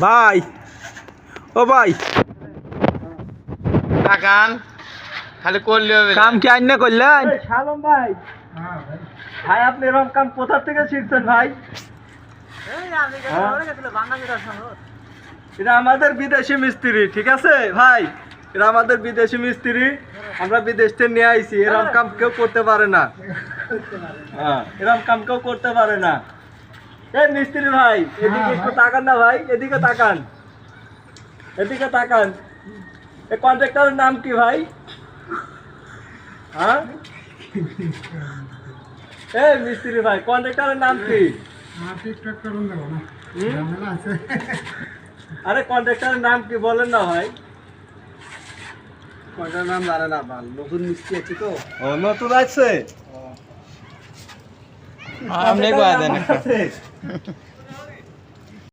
ভাই ও ভাই তাকান খালি করলে হবে কাম কি আইন না করলেন? শালম ভাই ভাই আপনি এরকম কাম কোথা থেকে শিখছেন ভাই? এটা আমাদের বিদেশি মিস্ত্রি, ঠিক আছে ভাই? এরা আমাদের বিদেশি মিস্ত্রি, আমরা বিদেশ থেকে নিয়ে আইছি। এরকম কাম কেউ করতে পারে না। হ্যাঁ, এরকম কাম কেউ করতে পারে না। এই মিস্ত্রি ভাই, এদিকে একটু তাকান না ভাই, এদিকে তাকান, এদিকে তাকান। এই কন্ট্রাক্টরের নাম কি ভাই? হ্যাঁ, এই মিস্ত্রি ভাই, কন্ট্রাক্টরের নাম কি? আরে কন্ট্রাক্টরের নাম কি বলেন না ভাই? কয়টার নাম জানে না, ভাল নতুন মিস্ত্রি আছে তো। ও নতুন আছে, আপনি কয়া দেন আছে।